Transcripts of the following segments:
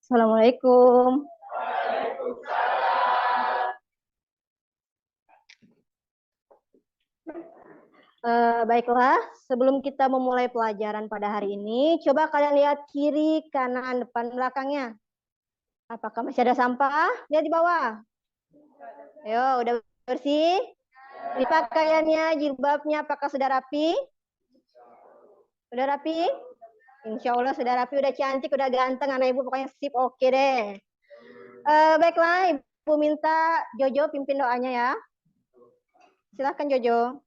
Assalamualaikum. Baiklah, sebelum kita memulai pelajaran pada hari ini, coba kalian lihat kiri, kanan, depan, belakangnya. Apakah masih ada sampah? Lihat di bawah. Ayo, udah bersih? Ini pakaiannya, jilbabnya, apakah sudah rapi? Sudah rapi? Insya Allah sudah rapi, udah cantik, udah ganteng, anak ibu pokoknya sip, oke deh. Baiklah, ibu minta Jojo pimpin doanya ya. Silahkan Jojo.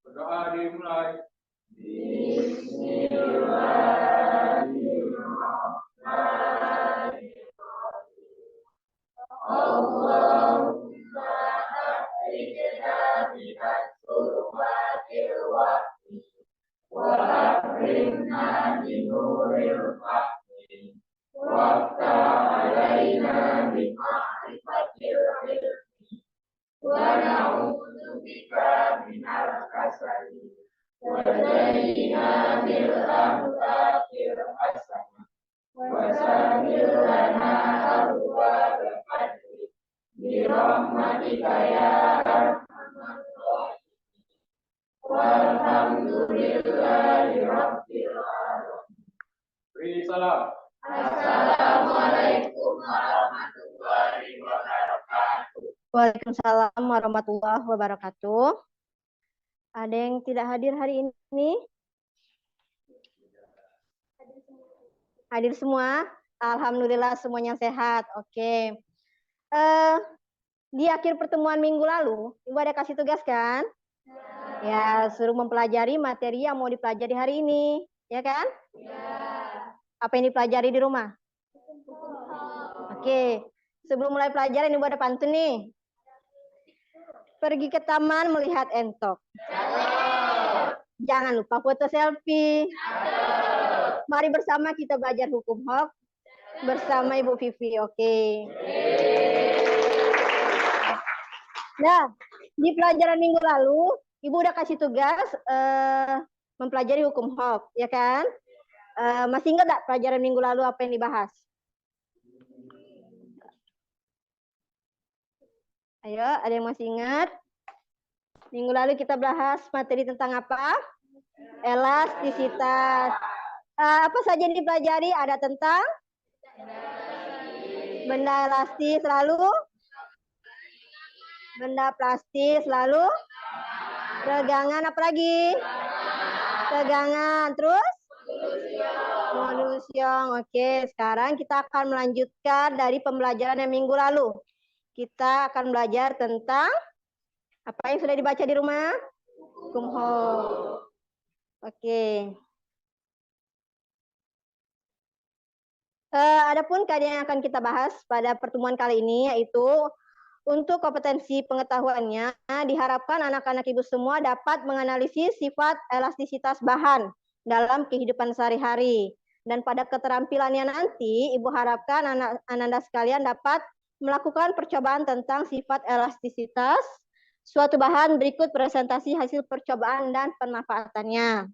Berdoa dimulai. Allahumma akhrijna minal dhulumatil wahyi wa akrimna bi nuril fahmi waftah alaina bi ma'rifatil ilmi wa na'udzu bika minal kasali wa zayyina bil akhlaqil hasanah wa sahhil lana abwaaba fadlik bi rahmatika ya arhamar rahimin walhamdulillahi rabbil alamin. Beri salam. Assalamualaikum warahmatullahi wabarakatuh. Waalaikumsalam warahmatullahi wabarakatuh. Ada yang tidak hadir hari ini? Hadir semua? Alhamdulillah semuanya sehat. Oke. Di akhir pertemuan minggu lalu, Ibu ada kasih tugas kan? Ya, suruh mempelajari materi yang mau dipelajari hari ini. Ya kan? Ya. Apa yang dipelajari di rumah? Oke. Sebelum mulai pelajaran, Ibu ada pantun nih. Pergi ke taman melihat entok. Jangan lupa foto selfie. Mari bersama kita belajar hukum HOK bersama Ibu Vivi. Oke. Nah, di pelajaran minggu lalu, Ibu udah kasih tugas mempelajari hukum HOK, ya kan? Masih ingat nggak pelajaran minggu lalu apa yang dibahas? Ayo, ada yang masih ingat? Minggu lalu kita bahas materi tentang apa? Elastisitas. Apa saja yang dipelajari? Ada tentang benda elastis, lalu benda plastis, lalu tegangan, apa lagi? Tegangan, terus modulus Young. Oke, sekarang kita akan melanjutkan dari pembelajaran yang minggu lalu. Kita akan belajar tentang apa yang sudah dibaca di rumah? Hukum HOK. Oke. Adapun kajian yang akan kita bahas pada pertemuan kali ini yaitu untuk kompetensi pengetahuannya diharapkan anak-anak ibu semua dapat menganalisis sifat elastisitas bahan dalam kehidupan sehari-hari. Dan pada keterampilannya nanti ibu harapkan anak-anak sekalian dapat melakukan percobaan tentang sifat elastisitas suatu bahan berikut presentasi hasil percobaan dan pemanfaatannya.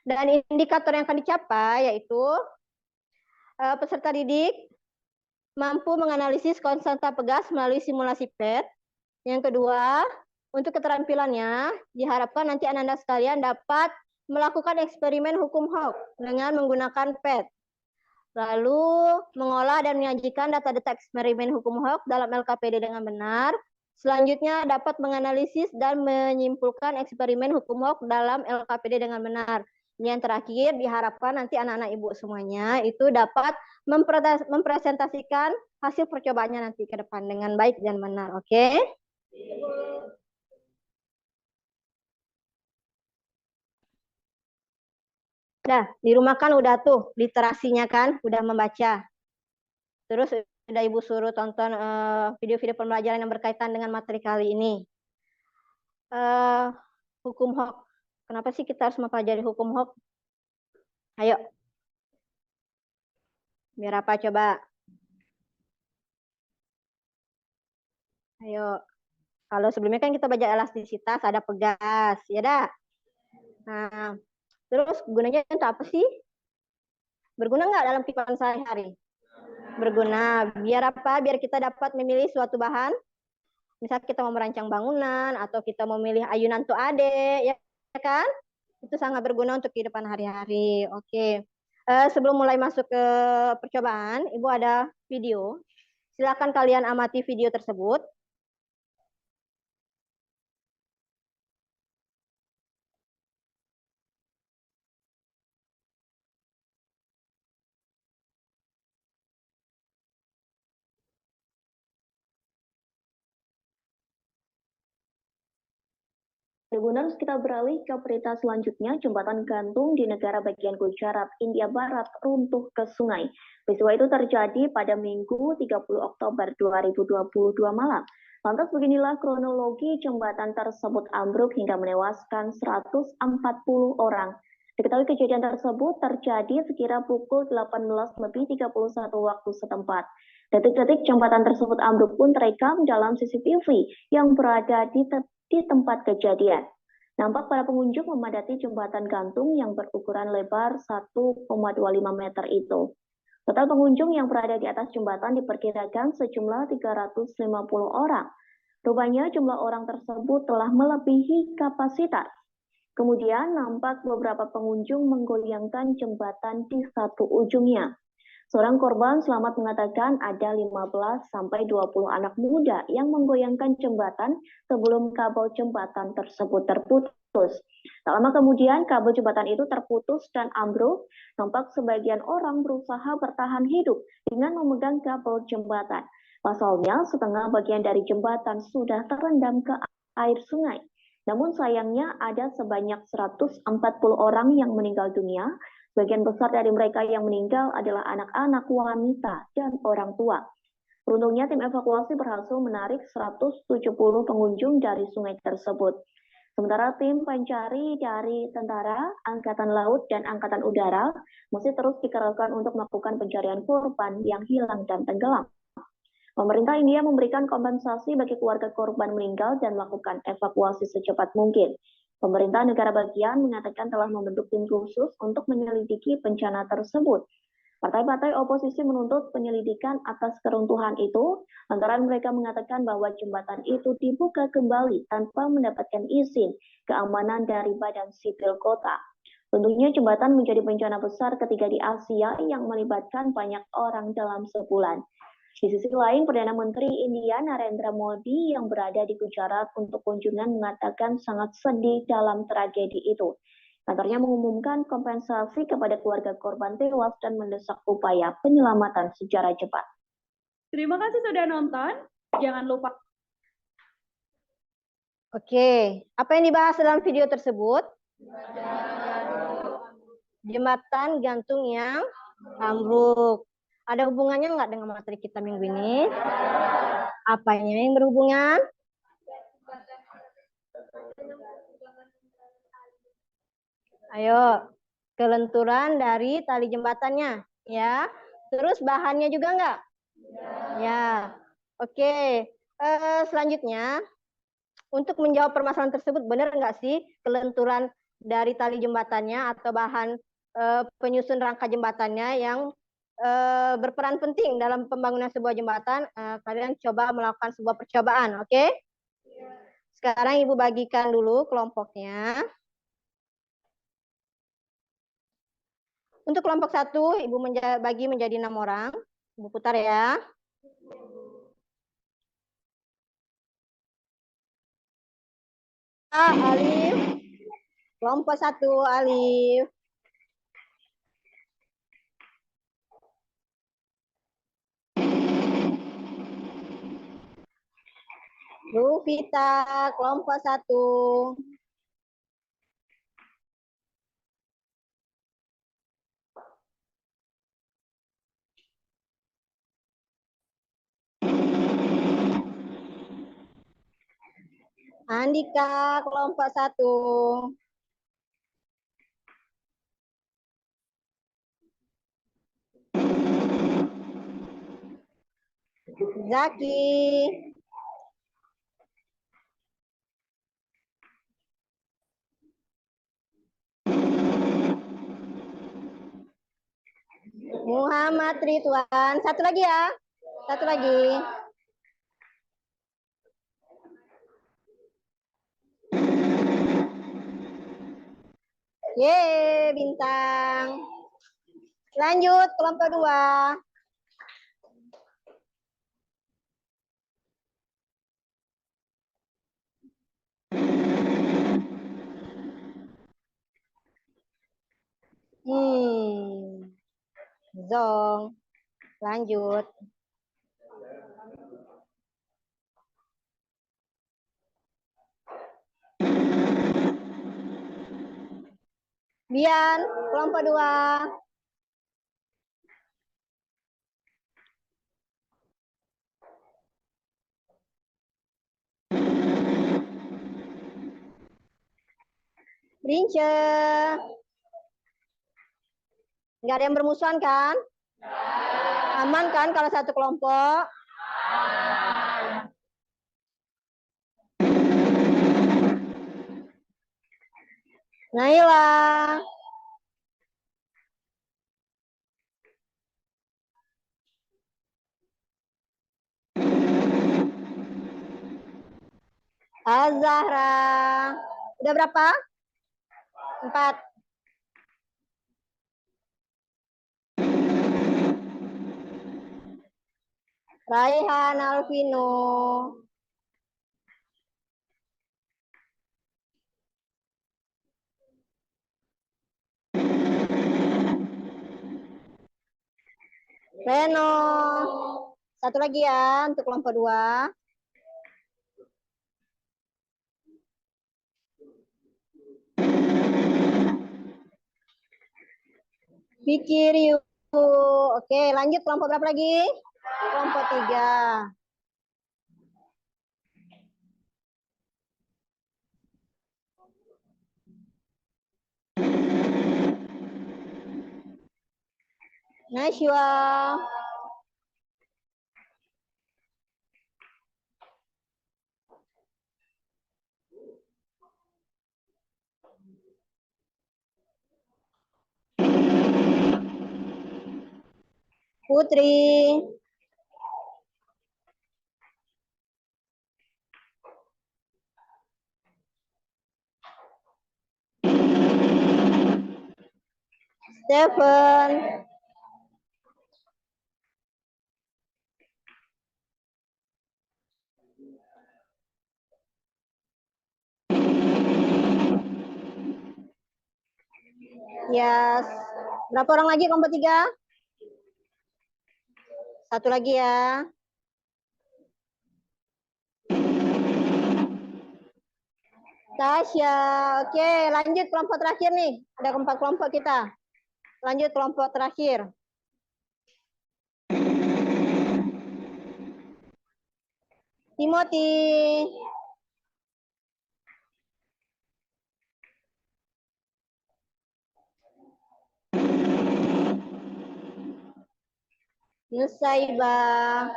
Dan indikator yang akan dicapai yaitu peserta didik mampu menganalisis konstanta pegas melalui simulasi PET. Yang kedua, untuk keterampilannya, diharapkan nanti anak-anak sekalian dapat melakukan eksperimen hukum HOK dengan menggunakan PET. Lalu, mengolah dan menyajikan data-data eksperimen hukum HOK dalam LKPD dengan benar. Selanjutnya, dapat menganalisis dan menyimpulkan eksperimen hukum HOK dalam LKPD dengan benar. Yang terakhir, diharapkan nanti anak-anak ibu semuanya itu dapat mempresentasikan hasil percobaannya nanti ke depan dengan baik dan benar. Oke? Nah, di rumah kan udah tuh literasinya kan, udah membaca. Terus udah ibu suruh tonton video-video pembelajaran yang berkaitan dengan materi kali ini. Hukum HOK. Kenapa sih kita harus mempelajari hukum HOK? Ayo. Biar apa coba? Ayo. Kalau sebelumnya kan kita baca elastisitas, ada pegas, ya dah. Nah, Terus gunanya untuk apa sih? Berguna nggak dalam kehidupan sehari-hari? Berguna. Biar apa? Biar kita dapat memilih suatu bahan. Misal kita mau merancang bangunan atau kita mau memilih ayunan tuh ade, ya kan? Itu sangat berguna untuk kehidupan hari-hari. Oke. Sebelum mulai masuk ke percobaan, Ibu ada video. Silakan kalian amati video tersebut. Kemudian kita beralih ke berita selanjutnya, jembatan gantung di negara bagian Gujarat, India Barat runtuh ke sungai. Peristiwa itu terjadi pada Minggu 30 Oktober 2022 malam. Lantas beginilah kronologi jembatan tersebut ambruk hingga menewaskan 140 orang. Diketahui kejadian tersebut terjadi sekira pukul 18:31 waktu setempat. Detik-detik jembatan tersebut ambruk pun terekam dalam CCTV yang berada di tempat kejadian. Nampak para pengunjung memadati jembatan gantung yang berukuran lebar 1,25 meter itu. Total pengunjung yang berada di atas jembatan diperkirakan sejumlah 350 orang. Rupanya jumlah orang tersebut telah melebihi kapasitas. Kemudian nampak beberapa pengunjung menggoyangkan jembatan di satu ujungnya. Seorang korban selamat mengatakan ada 15-20 anak muda yang menggoyangkan jembatan sebelum kabel jembatan tersebut terputus. Tak lama kemudian kabel jembatan itu terputus dan ambruk. Nampak sebagian orang berusaha bertahan hidup dengan memegang kabel jembatan. Pasalnya setengah bagian dari jembatan sudah terendam ke air sungai. Namun sayangnya ada sebanyak 140 orang yang meninggal dunia. Sebagian besar dari mereka yang meninggal adalah anak-anak, wanita, dan orang tua. Beruntungnya tim evakuasi berhasil menarik 170 pengunjung dari sungai tersebut. Sementara tim pencari dari tentara, angkatan laut, dan angkatan udara masih terus dikerahkan untuk melakukan pencarian korban yang hilang dan tenggelam. Pemerintah India memberikan kompensasi bagi keluarga korban meninggal dan melakukan evakuasi secepat mungkin. Pemerintah negara bagian mengatakan telah membentuk tim khusus untuk menyelidiki bencana tersebut. Partai-partai oposisi menuntut penyelidikan atas keruntuhan itu, lantaran mereka mengatakan bahwa jembatan itu dibuka kembali tanpa mendapatkan izin keamanan dari Badan Sipil Kota. Tentunya jembatan menjadi bencana besar ketiga di Asia yang melibatkan banyak orang dalam sebulan. Di sisi lain, Perdana Menteri India Narendra Modi yang berada di Gujarat untuk kunjungan mengatakan sangat sedih dalam tragedi itu. Kantornya mengumumkan kompensasi kepada keluarga korban tewas dan mendesak upaya penyelamatan secara cepat. Terima kasih sudah nonton. Jangan lupa. Oke, apa yang dibahas dalam video tersebut? Jembatan gantung yang ambruk. Ada hubungannya nggak dengan materi kita minggu ini? Apanya yang berhubungan? Ayo, kelenturan dari tali jembatannya, ya. Terus bahannya juga nggak? Ya. Oke. Selanjutnya, untuk menjawab permasalahan tersebut, benar nggak sih kelenturan dari tali jembatannya atau bahan penyusun rangka jembatannya yang berperan penting dalam pembangunan sebuah jembatan? Kalian coba melakukan sebuah percobaan, oke? Sekarang Ibu bagikan dulu kelompoknya. Untuk kelompok 1, Ibu bagi menjadi 6 orang. Ibu putar ya. Alif. Kelompok 1, Alif. Rufita, kelompok 1. Andika, kelompok 1. Zaki. Muhammad Ridwan. Satu lagi ya. Satu lagi. Ye, bintang. Lanjut kelompok 2. Zong. Lanjut. Bian, kelompok 2. Rince. Nggak ada yang bermusuhan kan? Aman kan kalau satu kelompok? Naila. Azahra. Udah berapa? 4. Raihan Alvino. Reno. Satu lagi ya untuk kelompok 2. Vicky Ryu. Oke, lanjut kelompok berapa lagi? Kelompok 3. Nashwa. Putri. Stephen. Yes. Berapa orang lagi kelompok 3? Satu lagi ya. Tasya. Oke, lanjut kelompok terakhir nih. Ada 4 kelompok kita. Lanjut kelompok terakhir. Timothy. Nusaibah.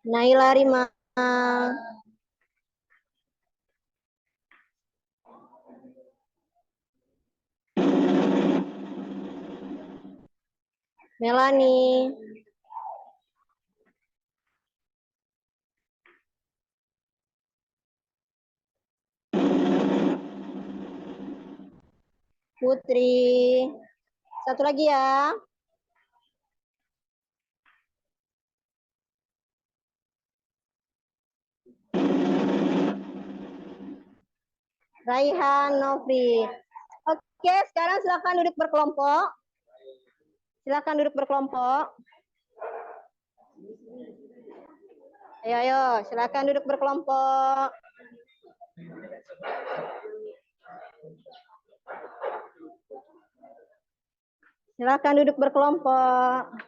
Naila Rima. Melanie. Putri. Satu lagi ya. Raihan Novri. Oke, sekarang silakan duduk berkelompok. Silakan duduk berkelompok. Ayo, silakan duduk berkelompok. Silakan duduk berkelompok.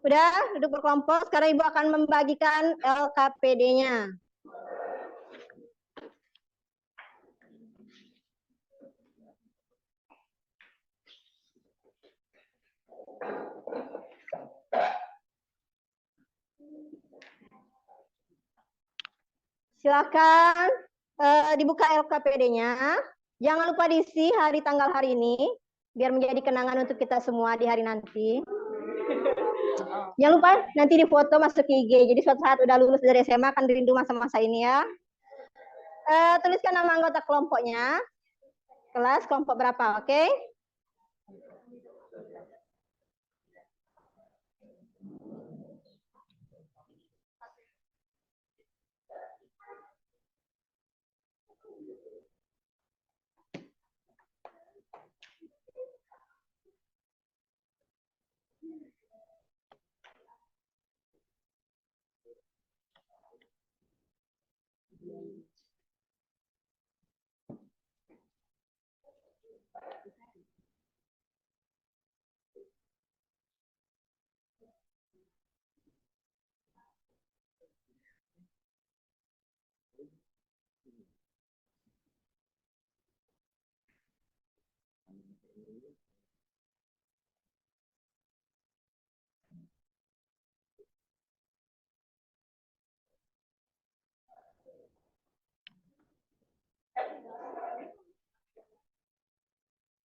Udah duduk berkelompok. Sekarang Ibu akan membagikan LKPD-nya. Silakan dibuka LKPD-nya. Jangan lupa diisi hari tanggal hari ini, biar menjadi kenangan untuk kita semua di hari nanti. Jangan lupa nanti difoto masuk ke IG. Jadi suatu saat udah lulus dari SMA akan rindu masa-masa ini ya. Tuliskan nama anggota kelompoknya. Kelas kelompok berapa, oke?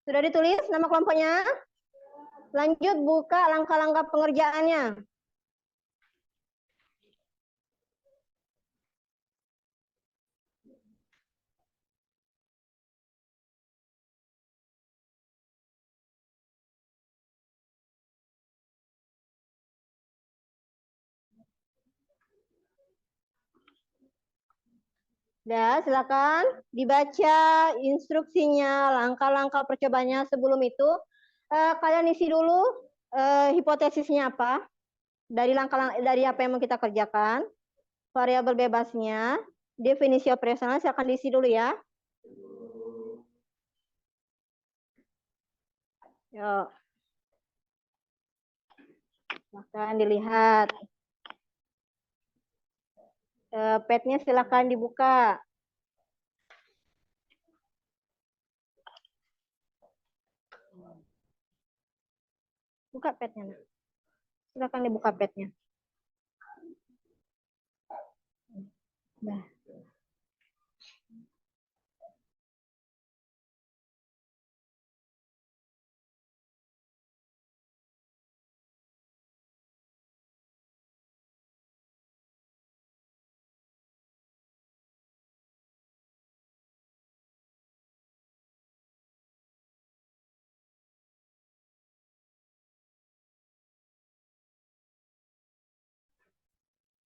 Sudah ditulis nama kelompoknya? Lanjut buka langkah-langkah pengerjaannya. Dah, silakan dibaca instruksinya, langkah-langkah percobaannya. Sebelum itu, kalian isi dulu hipotesisnya apa dari dari apa yang mau kita kerjakan, variabel bebasnya, definisi operasional. Silakan diisi dulu ya. Yuk, silakan dilihat. Pad-nya silakan dibuka. Buka pad-nya. Silakan dibuka pad-nya. Nah.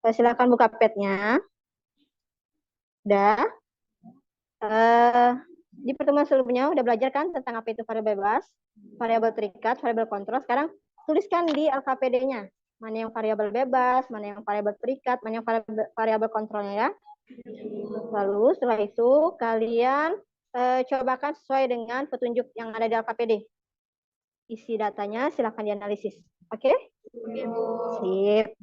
Silakan buka pad-nya. Udah. Di pertemuan sebelumnya udah belajar kan tentang apa itu variabel bebas, variabel terikat, variabel kontrol. Sekarang tuliskan di LKPD-nya. Mana yang variabel bebas, mana yang variabel terikat, mana yang variabel kontrolnya ya. Lalu setelah itu kalian cobakan sesuai dengan petunjuk yang ada di LKPD. Isi datanya silahkan dianalisis. Oke? Oke, Bu. Sip.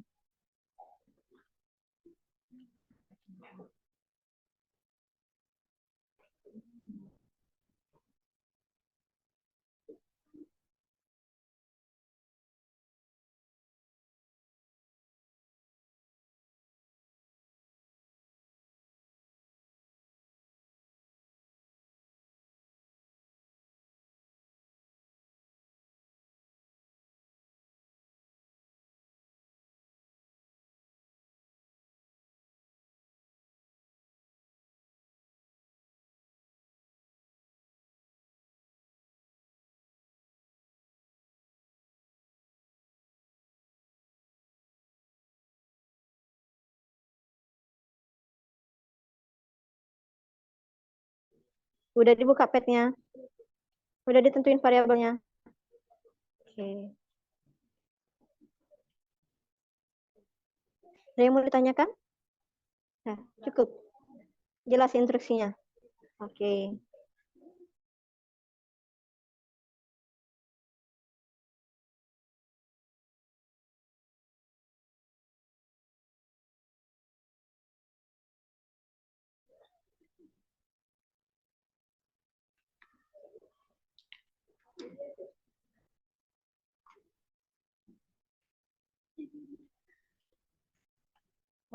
Udah dibuka pad-nya? Udah ditentuin variabelnya? Oke. Ada yang mau ditanyakan? Nah, cukup. Jelas instruksinya. Oke.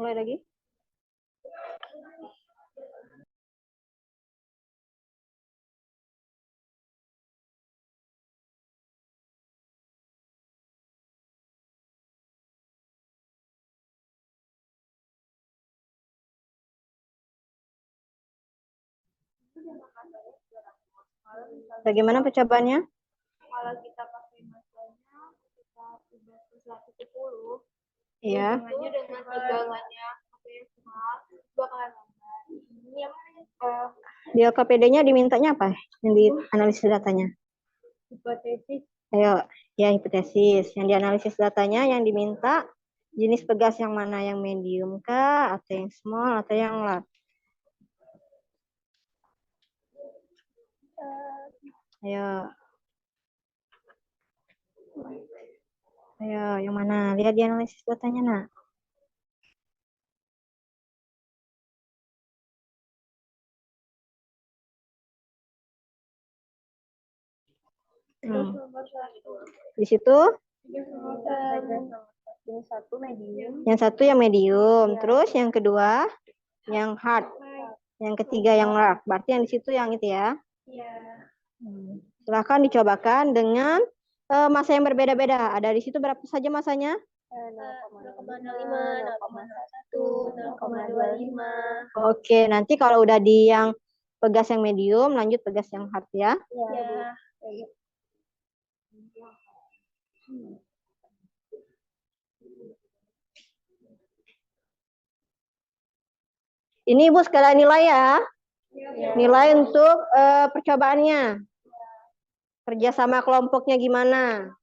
Mulai lagi. Bagaimana percobaannya? Kalau kita pakai masanya kita sudah 110, Iya. hubungannya dengan tegangannya maksimal bakalan lambat. Ini yang Di LKPD-nya dimintanya apa? Yang dianalisis datanya? hipotesis. Ayo, ya hipotesis. Yang dianalisis datanya yang diminta jenis pegas yang mana? Yang medium kah? Atau yang small? Atau yang large? Ayo. Ayo, yang mana? Lihat di analisis datanya, nak. Nomor 1. Di situ? Jenis 1 medium. Yang satu yang medium. Terus yang kedua yang hard. Yang ketiga yang large. Berarti yang di situ yang itu ya. Iya. Silahkan dicobakan dengan masa yang berbeda-beda. Ada di situ berapa saja masanya? 0,05, 0,1, 0,25. Oke, nanti kalau udah di yang pegas yang medium, lanjut pegas yang hard ya. Ya. Ini Ibu sekalian nilai ya. Nilai untuk percobaannya. Kerjasama kelompoknya gimana?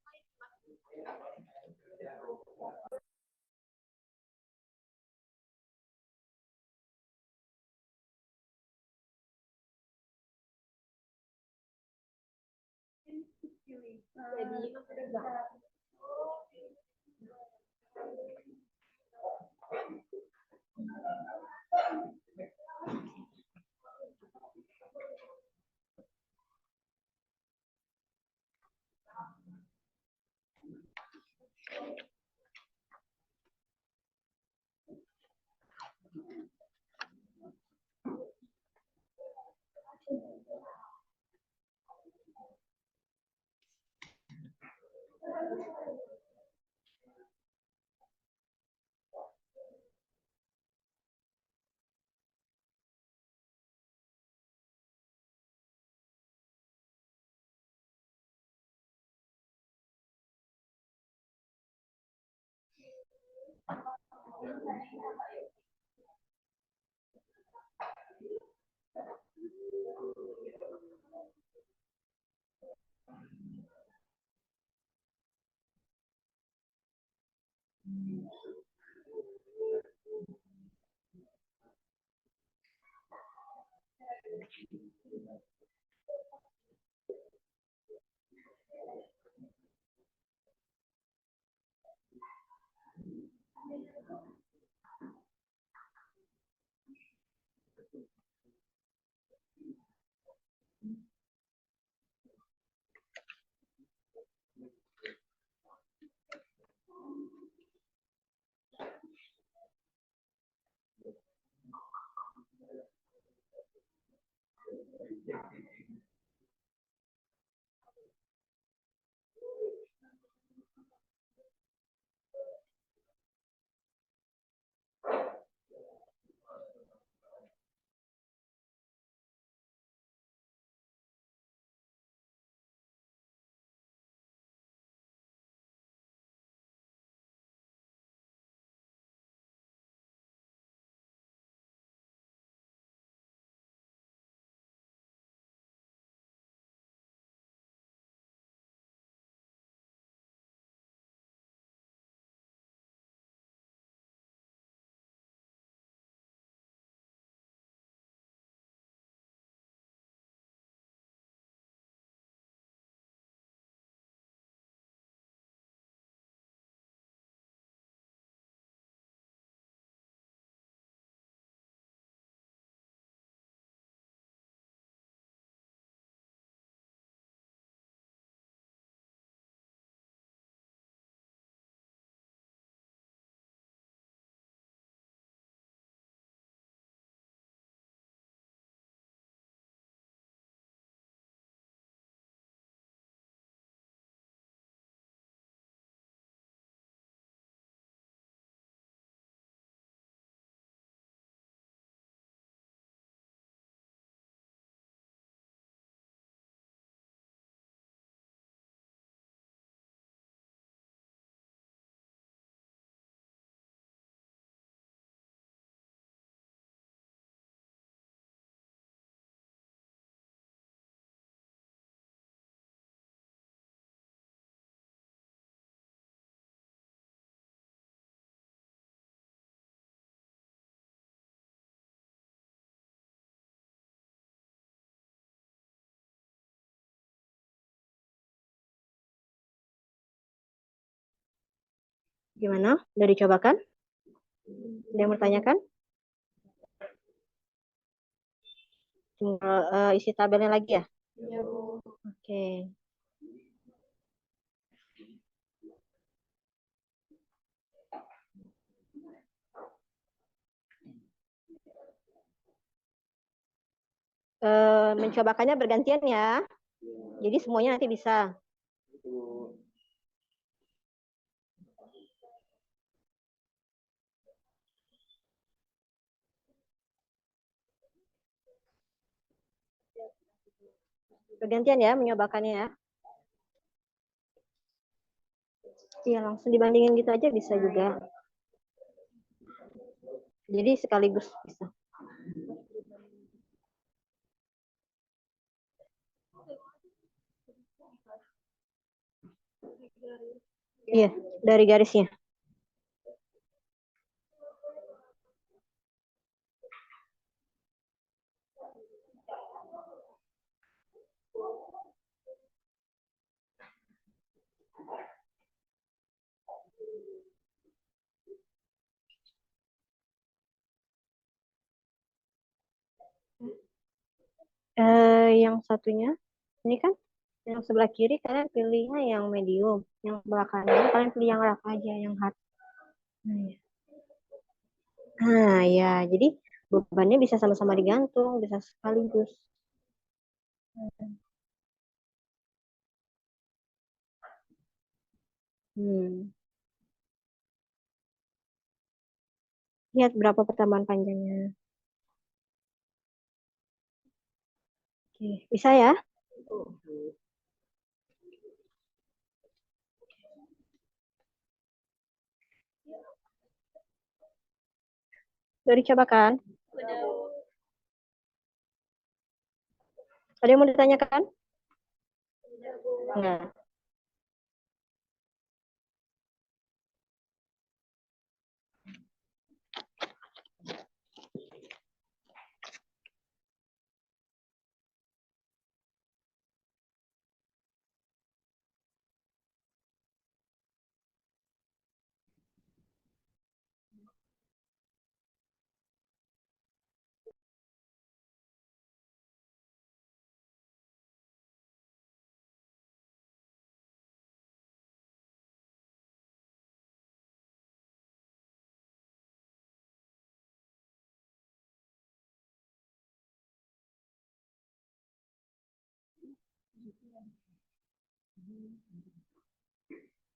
Gimana? Udah dicobakan? Ada yang bertanyakan? Tinggal isi tabelnya lagi ya? Iya, Bu. Oke. Mencobakannya bergantian ya. Jadi semuanya nanti bisa. Bergantian ya mencobakannya ya. Iya, langsung dibandingin gitu aja bisa juga. Jadi sekaligus bisa. Iya, dari garisnya. Yang satunya, ini kan yang sebelah kiri kalian pilihnya yang medium, yang sebelah kanan kalian pilih yang rough aja, yang hard. Nah ya, jadi bebannya bisa sama-sama digantung, bisa sekaligus. Lihat berapa pertambahan panjangnya. Oke, bisa ya? Udah dicobakan? Ada yang mau ditanyakan? Enggak.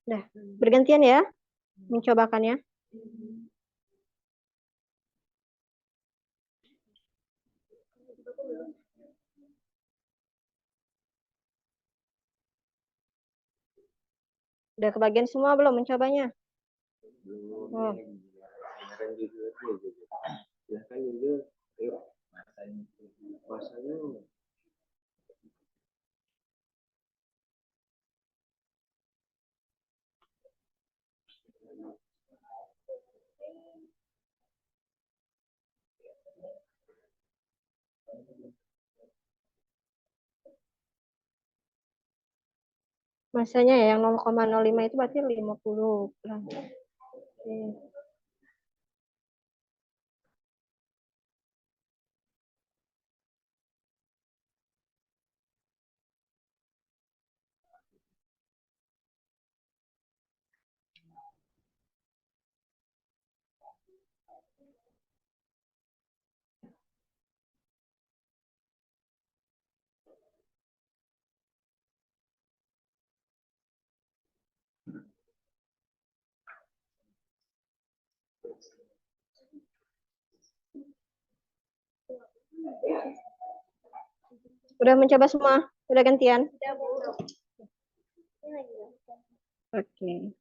Nah, bergantian ya mencobakannya. Udah kebagian semua belum mencobanya? Oh. Masanya ya, yang 0,05 itu berarti 50 gram. Oke. Udah mencoba semua? Udah gantian? Oke.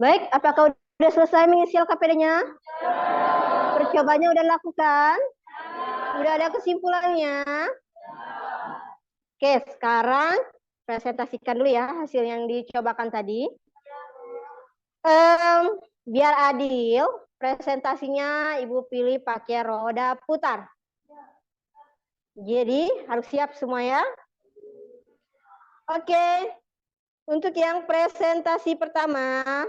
Baik, apakah sudah selesai mengisi LKPD-nya? Percobaannya udah lakukan? Udah ada kesimpulannya? Oke, sekarang presentasikan dulu ya hasil yang dicobakan tadi. Biar adil, presentasinya Ibu pilih pakai roda putar. Jadi harus siap semua ya. Oke, untuk yang presentasi pertama.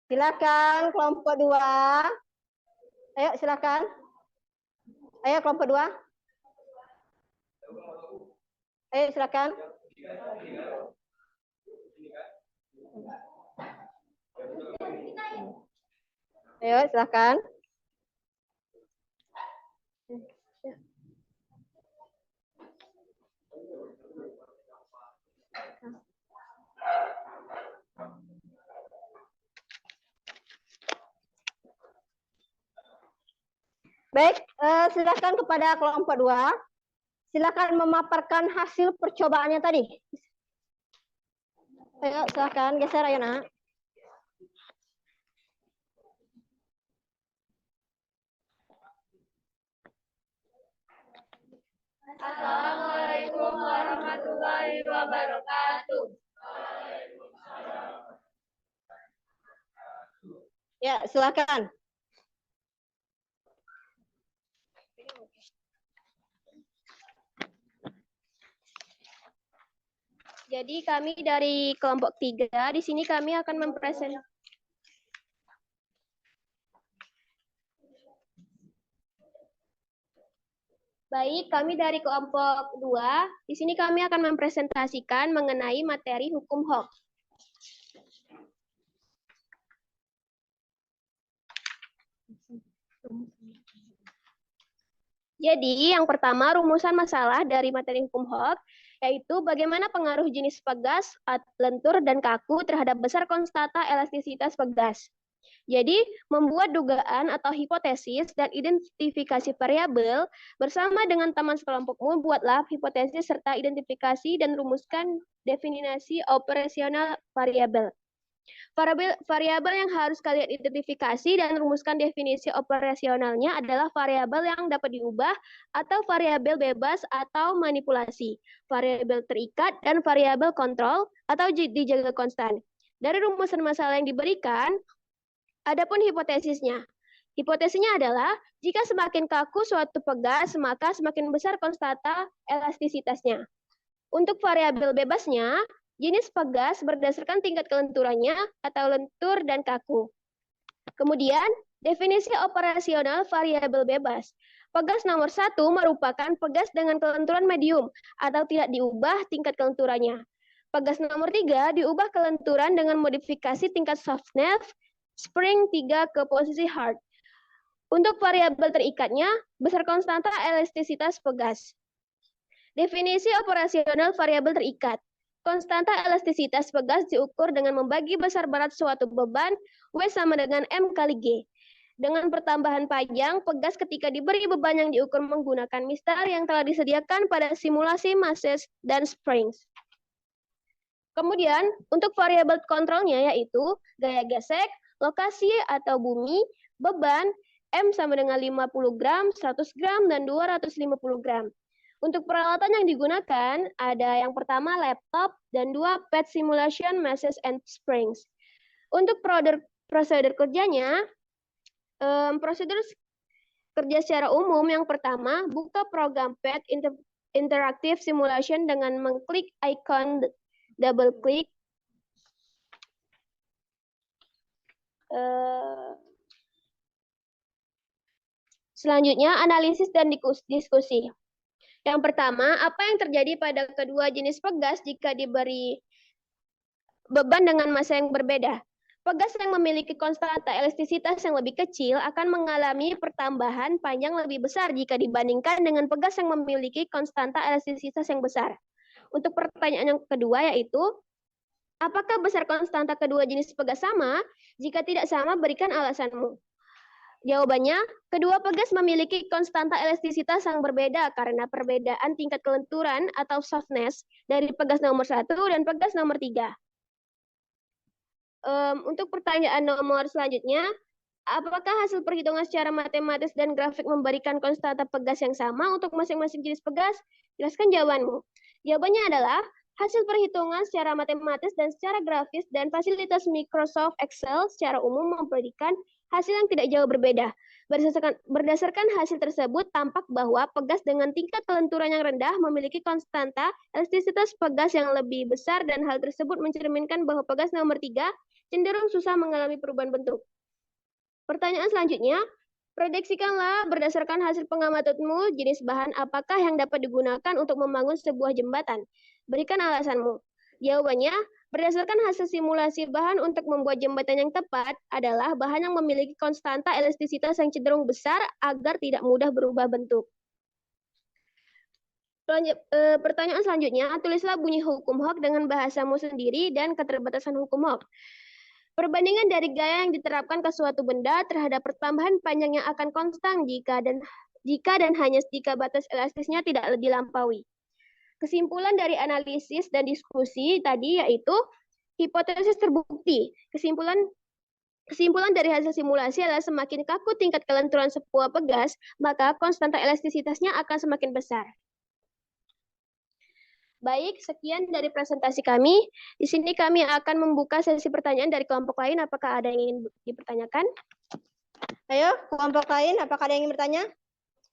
Silakan kelompok 2. Ayo silakan. Ayo kelompok 2. Ayo silakan. Ayo silakan. Baik, silakan kepada kelompok 2. Silakan memaparkan hasil percobaannya tadi. Ayo silakan geser ayo nak. Assalamualaikum warahmatullahi wabarakatuh. Ya, silakan. Jadi kami dari kelompok 3, di sini kami akan mempresentasikan. Baik, kami dari kelompok 2, di sini kami akan mempresentasikan mengenai materi hukum HOK. Jadi, yang pertama rumusan masalah dari materi hukum HOK, yaitu bagaimana pengaruh jenis pegas, lentur, dan kaku terhadap besar konstanta elastisitas pegas. Jadi, membuat dugaan atau hipotesis dan identifikasi variabel bersama dengan teman sekelompokmu, buatlah hipotesis serta identifikasi dan rumuskan definisi operasional variabel. Variabel yang harus kalian identifikasi dan rumuskan definisi operasionalnya adalah variabel yang dapat diubah atau variabel bebas atau manipulasi, variabel terikat, dan variabel kontrol atau dijaga konstan. Dari rumusan masalah yang diberikan, adapun hipotesisnya. Hipotesisnya adalah jika semakin kaku suatu pegas, maka semakin besar konstanta elastisitasnya. Untuk variabel bebasnya, jenis pegas berdasarkan tingkat kelenturannya atau lentur dan kaku. Kemudian, definisi operasional variabel bebas. Pegas nomor 1 merupakan pegas dengan kelenturan medium atau tidak diubah tingkat kelenturannya. Pegas nomor 3 diubah kelenturan dengan modifikasi tingkat softness, spring 3 ke posisi hard. Untuk variabel terikatnya, besar konstanta elastisitas pegas. Definisi operasional variabel terikat. Konstanta elastisitas pegas diukur dengan membagi besar berat suatu beban, W sama dengan M kali G. Dengan pertambahan panjang, pegas ketika diberi beban yang diukur menggunakan mistar yang telah disediakan pada simulasi masses dan springs. Kemudian, untuk variabel kontrolnya yaitu gaya gesek, lokasi atau bumi, beban, M sama dengan 50 gram, 100 gram, dan 250 gram. Untuk peralatan yang digunakan, ada yang pertama laptop dan 2 PET simulation masses and springs. Untuk prosedur kerjanya, prosedur kerja secara umum yang pertama, buka program PET Interactive Simulation dengan mengklik icon double klik. Selanjutnya, analisis dan diskusi. Yang pertama, apa yang terjadi pada kedua jenis pegas jika diberi beban dengan massa yang berbeda? Pegas yang memiliki konstanta elastisitas yang lebih kecil akan mengalami pertambahan panjang lebih besar jika dibandingkan dengan pegas yang memiliki konstanta elastisitas yang besar. Untuk pertanyaan yang kedua yaitu, apakah besar konstanta kedua jenis pegas sama? Jika tidak sama, berikan alasanmu. Jawabannya, kedua pegas memiliki konstanta elastisitas yang berbeda karena perbedaan tingkat kelenturan atau softness dari pegas nomor 1 dan pegas nomor 3. Untuk pertanyaan nomor selanjutnya, apakah hasil perhitungan secara matematis dan grafik memberikan konstanta pegas yang sama untuk masing-masing jenis pegas? Jelaskan jawabanmu. Jawabannya adalah hasil perhitungan secara matematis dan secara grafis dan fasilitas Microsoft Excel secara umum memberikan hasil yang tidak jauh berbeda. Berdasarkan hasil tersebut, tampak bahwa pegas dengan tingkat kelenturan yang rendah memiliki konstanta elastisitas pegas yang lebih besar dan hal tersebut mencerminkan bahwa pegas nomor 3 cenderung susah mengalami perubahan bentuk. Pertanyaan selanjutnya, prediksikanlah berdasarkan hasil pengamatanmu jenis bahan apakah yang dapat digunakan untuk membangun sebuah jembatan. Berikan alasanmu. Jawabannya, berdasarkan hasil simulasi bahan untuk membuat jembatan yang tepat adalah bahan yang memiliki konstanta elastisitas yang cenderung besar agar tidak mudah berubah bentuk. Pertanyaan selanjutnya, tulislah bunyi hukum Hooke dengan bahasamu sendiri dan keterbatasan hukum Hooke. Perbandingan dari gaya yang diterapkan ke suatu benda terhadap pertambahan panjang yang akan konstan jika dan hanya jika batas elastisnya tidak dilampaui. Kesimpulan dari analisis dan diskusi tadi yaitu hipotesis terbukti. Kesimpulan dari hasil simulasi adalah semakin kaku tingkat kelenturan sebuah pegas, maka konstanta elastisitasnya akan semakin besar. Baik, sekian dari presentasi kami. Di sini kami akan membuka sesi pertanyaan dari kelompok lain. Apakah ada yang ingin dipertanyakan? Ayo, kelompok lain, apakah ada yang ingin bertanya?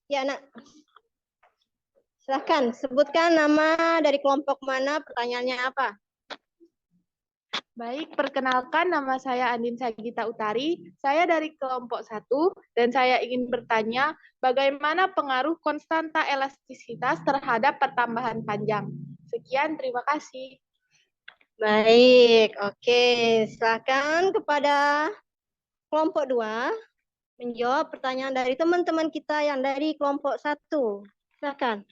Ya, Nak. Silahkan, sebutkan nama dari kelompok mana, pertanyaannya apa? Baik, perkenalkan nama saya Andin Sagita Utari. Saya dari kelompok 1 dan saya ingin bertanya bagaimana pengaruh konstanta elastisitas terhadap pertambahan panjang. Sekian, terima kasih. Baik, oke. Silakan kepada kelompok 2 menjawab pertanyaan dari teman-teman kita yang dari kelompok 1. Silakan.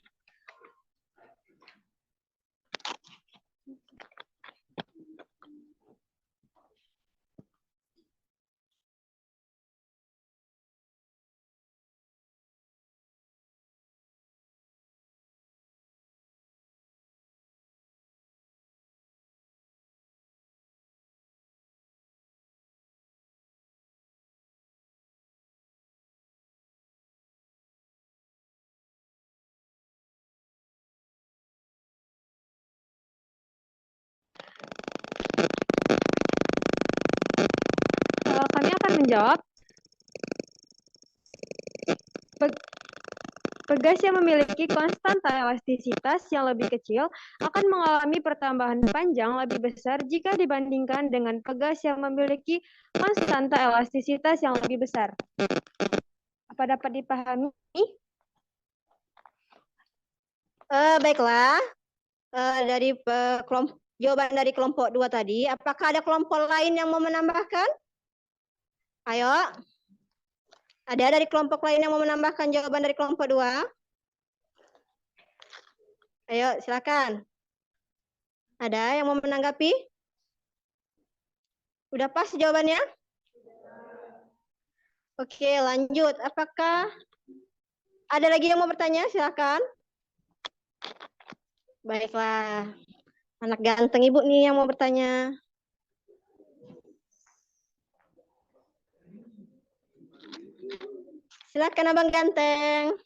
Kami akan menjawab. Pegas yang memiliki konstanta elastisitas yang lebih kecil akan mengalami pertambahan panjang lebih besar jika dibandingkan dengan pegas yang memiliki konstanta elastisitas yang lebih besar. Apa dapat dipahami? Baiklah, dari jawaban dari kelompok 2 tadi, apakah ada kelompok lain yang mau menambahkan? Ayo. Ada dari kelompok lain yang mau menambahkan jawaban dari kelompok 2? Ayo, silakan. Ada yang mau menanggapi? Udah pas jawabannya? Oke, lanjut. Apakah ada lagi yang mau bertanya? Silakan. Baiklah. Anak ganteng Ibu nih yang mau bertanya. Silakan Abang Ganteng.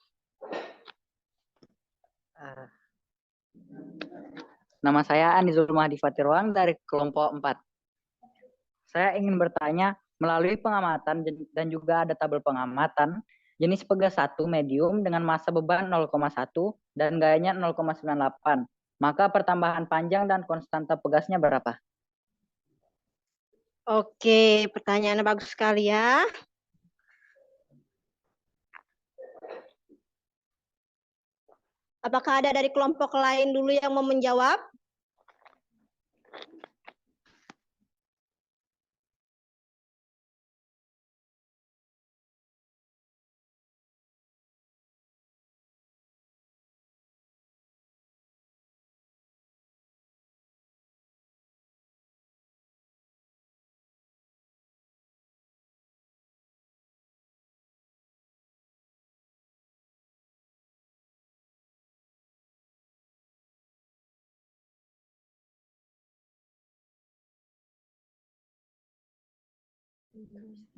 Nama saya Anizul Mahdi Fatirwan dari kelompok 4. Saya ingin bertanya, melalui pengamatan dan juga ada tabel pengamatan, jenis pegas 1 medium dengan massa beban 0,1 dan gayanya 0,98. Maka pertambahan panjang dan konstanta pegasnya berapa? Oke, pertanyaannya bagus sekali ya. Apakah ada dari kelompok lain dulu yang mau menjawab?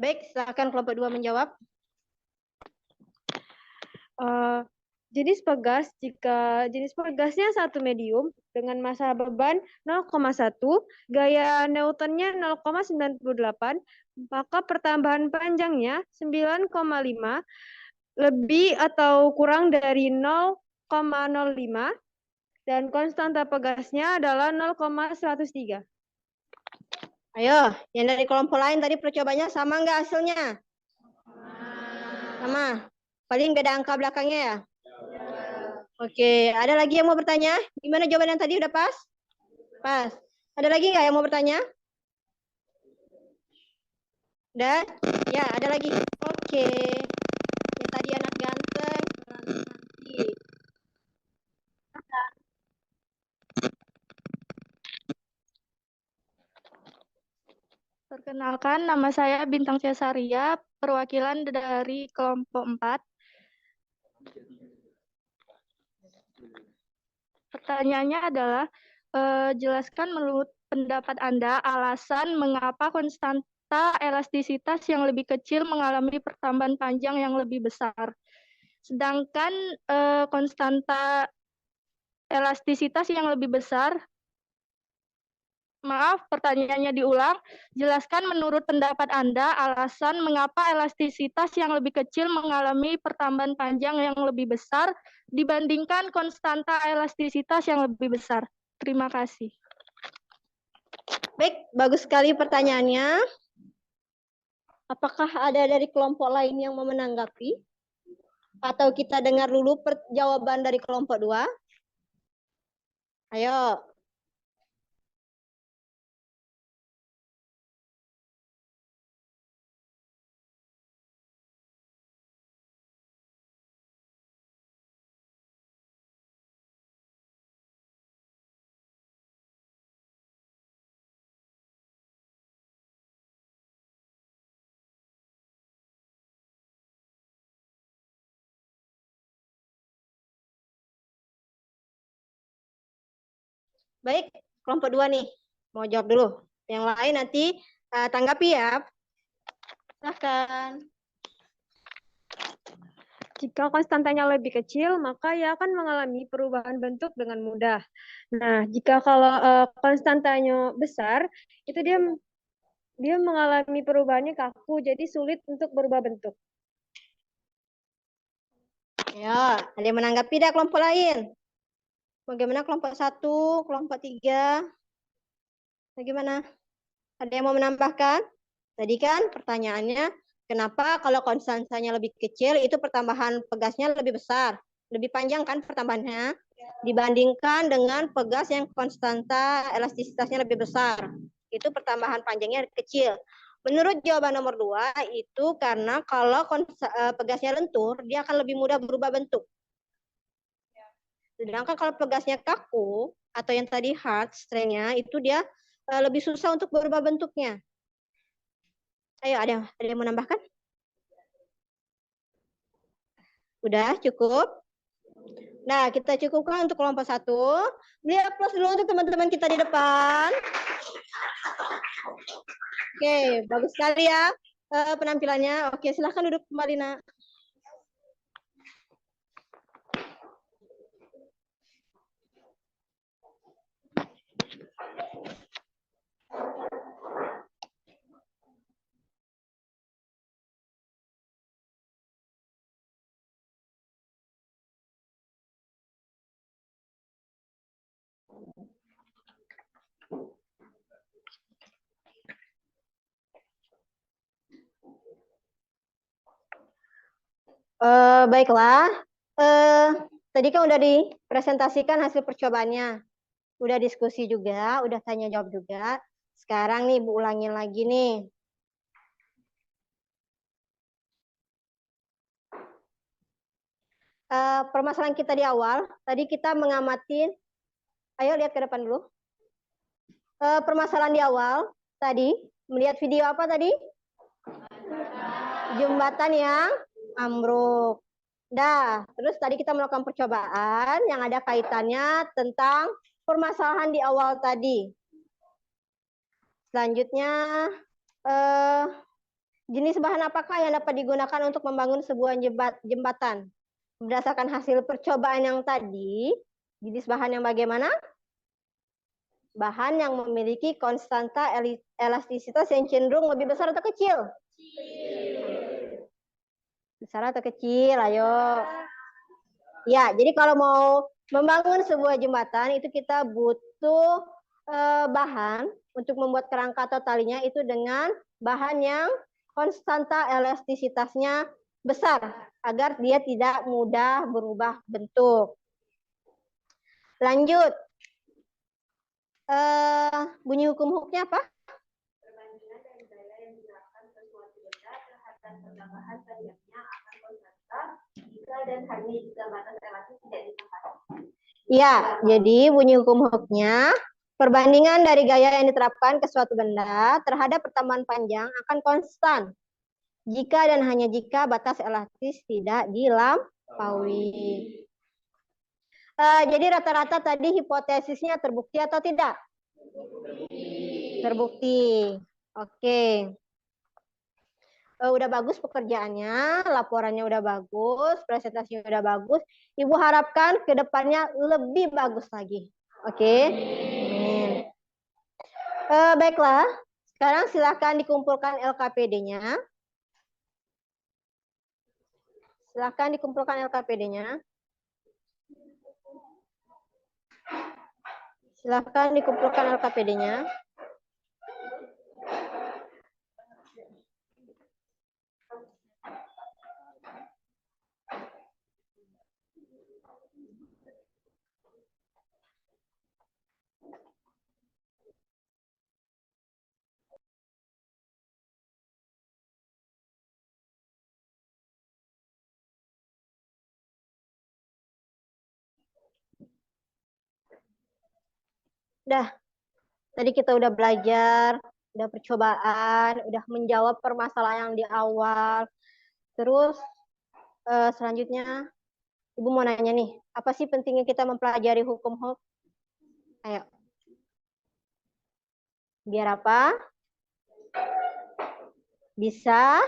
Baik, silakan kelompok 2 menjawab. Jenis pegas, jika jenis pegasnya satu medium dengan massa beban 0,1, gaya Newtonnya 0,98, maka pertambahan panjangnya 9,5 lebih atau kurang dari 0,05 dan konstanta pegasnya adalah 0,103. Ayo, yang dari kelompok lain tadi percobanya sama nggak hasilnya? Sama. Paling beda angka belakangnya ya? Oke, ada lagi yang mau bertanya? Gimana jawaban yang tadi udah pas? Pas. Ada lagi nggak yang mau bertanya? Udah? Ya, ada lagi. Oke. Yang tadi anak ganteng. Perkenalkan, nama saya Bintang Cesaria, perwakilan dari kelompok 4. Pertanyaannya adalah, jelaskan menurut pendapat Anda alasan mengapa konstanta elastisitas yang lebih kecil mengalami pertambahan panjang yang lebih besar. Sedangkan konstanta elastisitas yang lebih besar, maaf, pertanyaannya diulang. Jelaskan menurut pendapat Anda alasan mengapa elastisitas yang lebih kecil mengalami pertambahan panjang yang lebih besar dibandingkan konstanta elastisitas yang lebih besar. Terima kasih. Baik, bagus sekali pertanyaannya. Apakah ada dari kelompok lain yang mau menanggapi? Atau kita dengar dulu jawaban dari kelompok 2? Ayo. Baik, kelompok 2 nih. Mau jawab dulu. Yang lain nanti tanggapi ya. Silahkan. Jika konstantanya lebih kecil, maka ia akan mengalami perubahan bentuk dengan mudah. Nah, jika kalau konstantanya besar, itu dia mengalami perubahannya kaku, jadi sulit untuk berubah bentuk. Ya, ada yang menanggapi dah kelompok lain? Bagaimana kelompok 1, kelompok 3? Bagaimana? Ada yang mau menambahkan? Tadi kan pertanyaannya, kenapa kalau konstantanya lebih kecil, itu pertambahan pegasnya lebih besar? Lebih panjang kan pertambahannya? Dibandingkan dengan pegas yang konstanta elastisitasnya lebih besar. Itu pertambahan panjangnya kecil. Menurut jawaban nomor 2, itu karena kalau pegasnya lentur, dia akan lebih mudah berubah bentuk. Sedangkan kalau pegasnya kaku atau yang tadi hard strain-nya itu dia lebih susah untuk berubah bentuknya. Ayo, ada yang menambahkan? Udah cukup? Nah, kita cukupkan untuk kelompok 1. Beri aplaus dulu untuk teman-teman kita di depan. Oke, bagus sekali ya penampilannya. Oke, silahkan duduk kembali, Nak. Baiklah, tadi kan udah dipresentasikan hasil percobaannya, udah diskusi juga, udah tanya jawab juga. Sekarang nih Bu ulangin lagi nih. Permasalahan kita di awal, tadi kita mengamati, ayo lihat ke depan dulu. Permasalahan di awal, tadi melihat video apa tadi? Jembatan yang ambruk. Dah, terus tadi kita melakukan percobaan yang ada kaitannya tentang permasalahan di awal tadi. Selanjutnya, Jenis bahan apakah yang dapat digunakan untuk membangun sebuah jembatan? Berdasarkan hasil percobaan yang tadi, jenis bahan yang bagaimana? Bahan yang memiliki konstanta elastisitas yang cenderung lebih besar atau kecil? Besar atau kecil? Ayo. Ya, jadi kalau mau membangun sebuah jembatan itu kita butuh bahan untuk membuat kerangka atau talinya itu dengan bahan yang konstanta elastisitasnya besar agar dia tidak mudah berubah bentuk. Lanjut. Bunyi hukum hooknya apa? Perbandingan dari gaya yang diterapkan ke suatu benda terhadap pertambahan panjangnya akan konstanta jika dan hanya jika batas relasi tidak ditempatkan. Ya, jadi bunyi hukum hooknya perbandingan dari gaya yang diterapkan ke suatu benda terhadap pertambahan panjang akan konstan jika dan hanya jika batas elastis tidak dilampaui. Jadi rata-rata tadi hipotesisnya terbukti atau tidak? Terbukti. Oke. Udah bagus pekerjaannya, laporannya udah bagus, presentasinya udah bagus. Ibu harapkan ke depannya lebih bagus lagi. Oke. Baiklah, sekarang silakan dikumpulkan LKPD-nya. Silakan dikumpulkan LKPD-nya. Silakan dikumpulkan LKPD-nya. Udah, tadi kita udah belajar, udah percobaan, udah menjawab permasalahan yang di awal. Terus selanjutnya, Ibu mau nanya nih, apa sih pentingnya kita mempelajari hukum Hooke? Ayo. Biar apa? Bisa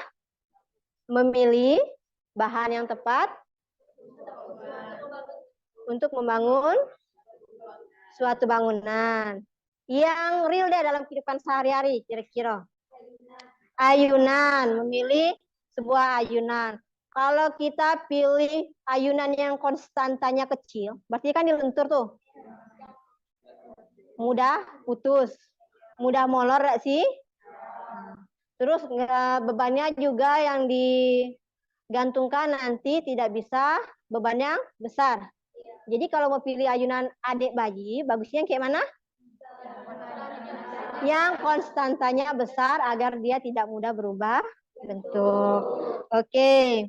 memilih bahan yang tepat untuk membangun suatu bangunan yang real deh dalam kehidupan sehari-hari, kira-kira. Ayunan, memilih sebuah ayunan. Kalau kita pilih ayunan yang konstantanya kecil, berarti kan dilentur tuh. Mudah putus, mudah molor gak sih? Terus bebannya juga yang digantungkan nanti tidak bisa beban yang besar. Jadi kalau mau pilih ayunan adik bayi, bagusnya yang kayak mana? Yang konstantanya besar agar dia tidak mudah berubah bentuk. Oke.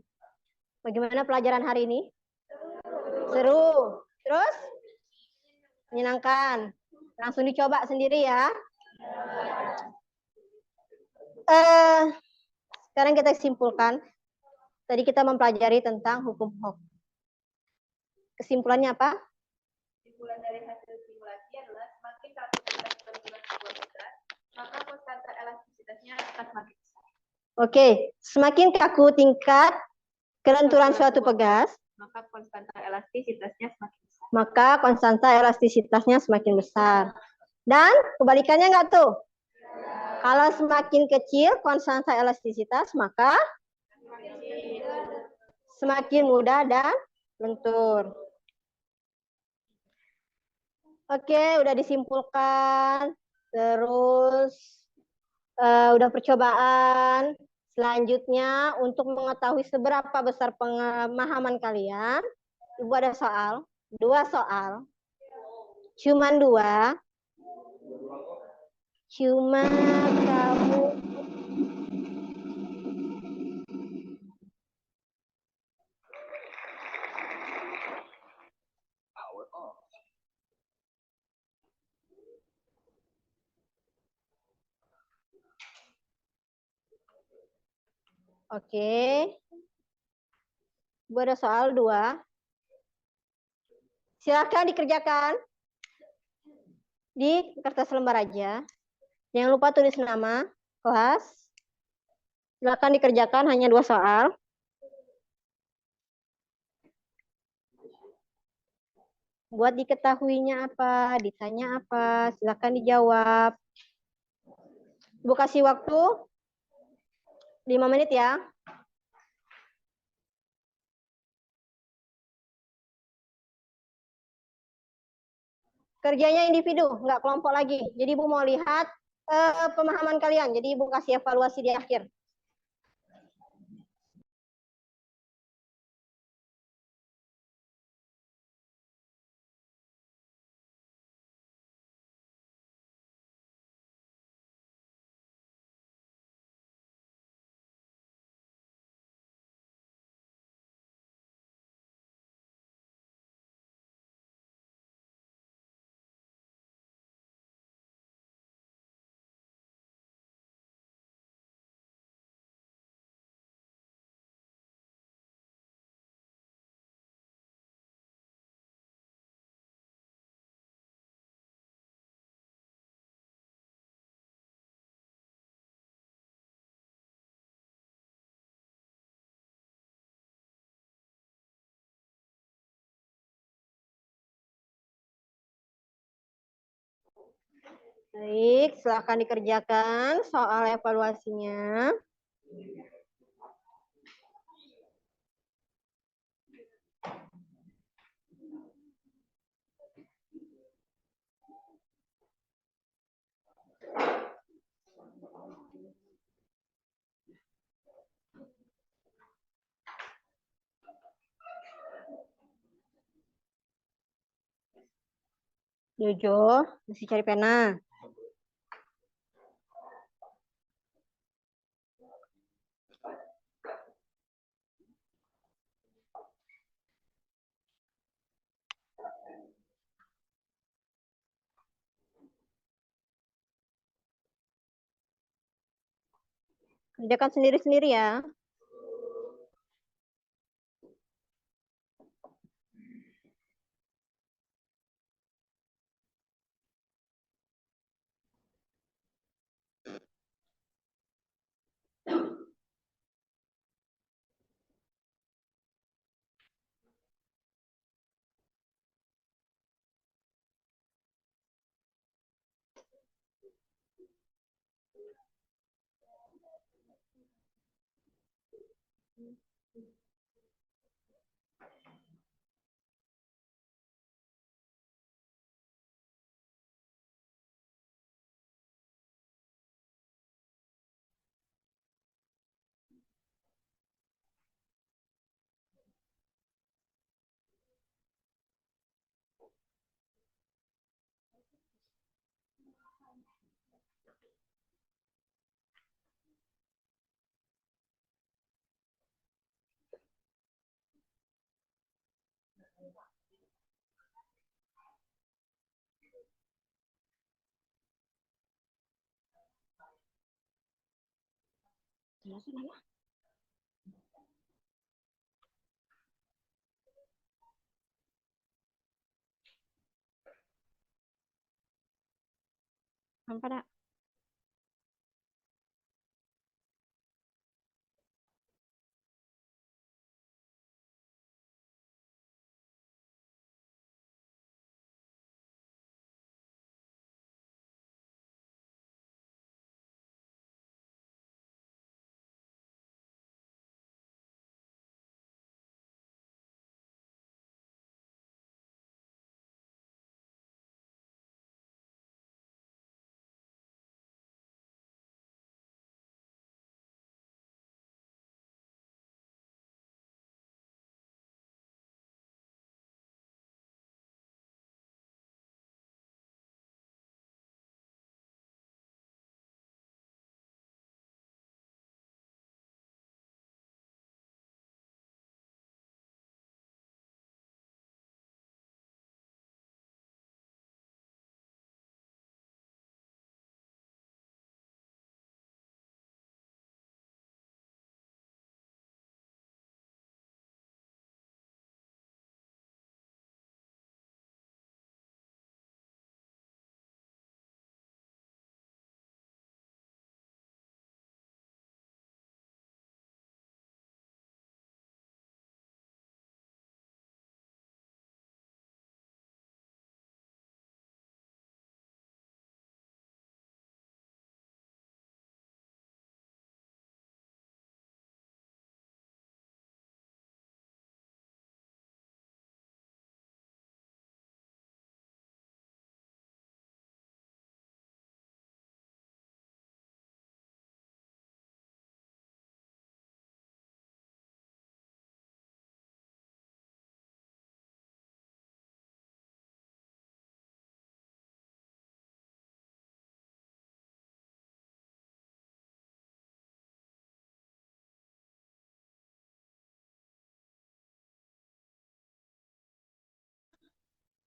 Bagaimana pelajaran hari ini? Seru. Terus? Menyenangkan. Langsung dicoba sendiri ya. Sekarang kita simpulkan. Tadi kita mempelajari tentang hukum Hooke. Kesimpulannya apa? Kesimpulan dari hasil simulasi adalah semakin kaku tingkat kelenturan sebuah benda, maka konstanta elastisitasnya akan semakin besar. Oke, semakin kaku tingkat kelenturan suatu pegas, maka konstanta elastisitasnya semakin besar. Maka konstanta elastisitasnya semakin besar. Dan kebalikannya enggak tuh? Kalau semakin kecil konstanta elastisitas, maka semakin mudah dan lentur. Oke, udah disimpulkan. Terus udah percobaan. Selanjutnya, untuk mengetahui seberapa besar pemahaman kalian, Ibu ada soal. 2 soal. Cuman 2. Cuma kamu Oke. Ibu ada soal 2. Silakan dikerjakan di kertas lembar aja. Jangan lupa tulis nama, kelas, Silakan dikerjakan hanya 2 soal. Buat diketahuinya apa, ditanya apa, silakan dijawab. Ibu kasih waktu 5 menit ya. Kerjanya individu, nggak kelompok lagi. Jadi Ibu mau lihat pemahaman kalian. Jadi Ibu kasih evaluasi di akhir. Baik, silakan dikerjakan soal evaluasinya. Jojo, mesti cari pena. Kerjakan sendiri-sendiri ya. Nampak tak?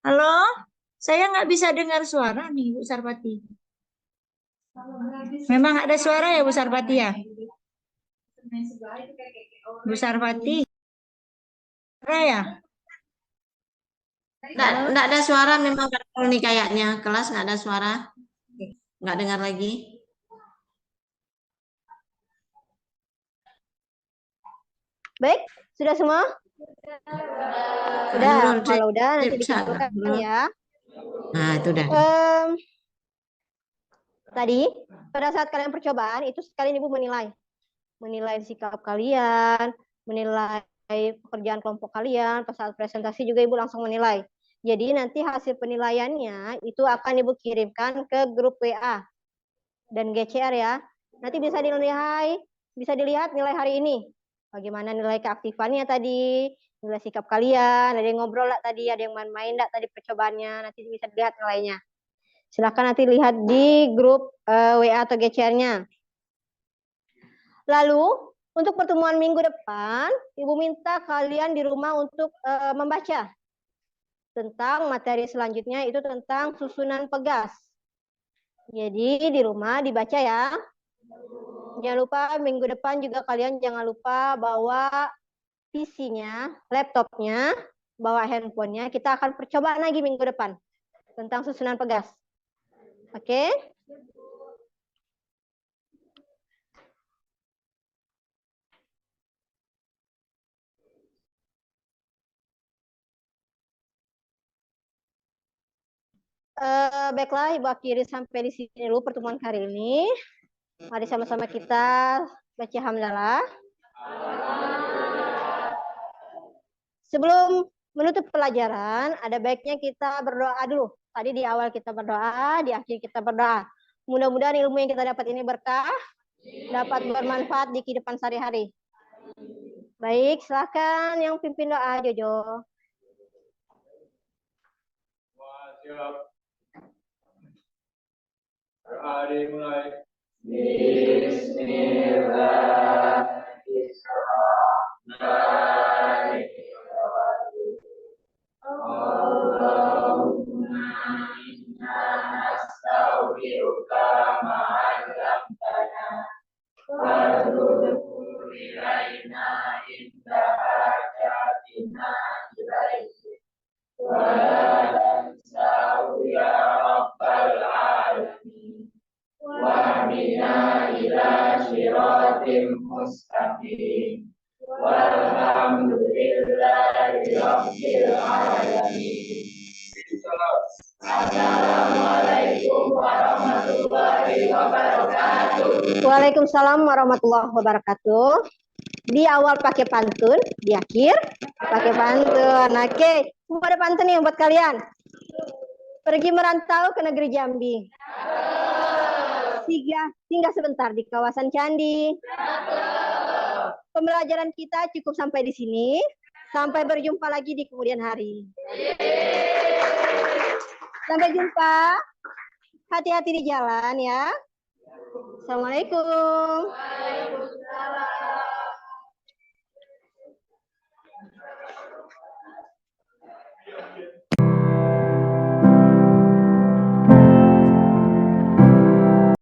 Halo, saya nggak bisa dengar suara nih, Bu Sarpati. Memang ada suara ya, Bu Sarpati ya? Bu Sarpati? Suara ya? Nggak ada suara, memang nih kayaknya. Kelas nggak ada suara. Nggak dengar lagi. Baik, sudah semua? Sudah. Kalau udah nanti dikumpulkan ya. Nah, itu udah. Tadi pada saat kalian percobaan itu sekalian Ibu menilai sikap kalian, menilai pekerjaan kelompok kalian. Pas saat presentasi juga Ibu langsung menilai. Jadi nanti hasil penilaiannya itu akan Ibu kirimkan ke grup WA dan GCR ya. Nanti bisa dilihat nilai hari ini. Bagaimana nilai keaktifannya tadi, nilai sikap kalian, ada yang ngobrol lah tadi, ada yang main-main enggak tadi percobaannya, nanti bisa dilihat nilainya. Silakan nanti lihat di grup WA atau GCR-nya. Lalu, untuk pertemuan minggu depan, Ibu minta kalian di rumah untuk membaca tentang materi selanjutnya, itu tentang susunan pegas. Jadi di rumah dibaca ya. Jangan lupa minggu depan juga kalian jangan lupa bawa PC-nya, laptopnya, bawa handphonenya. Kita akan percobaan lagi minggu depan tentang susunan pegas. Oke? Baiklah, Ibu akhiri sampai di sini dulu pertemuan kali ini. Mari sama-sama kita baca hamdalah. Sebelum menutup pelajaran, ada baiknya kita berdoa dulu. Tadi di awal kita berdoa, di akhir kita berdoa. Mudah-mudahan ilmu yang kita dapat ini berkah, dapat bermanfaat di kehidupan sehari-hari. Baik, silakan yang pimpin doa, Jojo. Hari mulai. Allahumma inna nastaghfiruka ma 'allamtana wa tub ilaina inda hajatina ilaihi wa la tansahu ya rabbal alamin wa bina ila siratim mustaqim walhamdulillahi rabbil alamin. Assalamualaikum warahmatullahi wabarakatuh. Waalaikumsalam warahmatullahi wabarakatuh. Di awal pakai pantun, di akhir pakai pantun. Oke, ada pantun nih buat kalian. Pergi merantau ke negeri Jambi. Singgah sebentar di kawasan candi. Pembelajaran kita cukup sampai di sini. Sampai berjumpa lagi di kemudian hari. Sampai jumpa. Hati-hati di jalan ya. Assalamualaikum.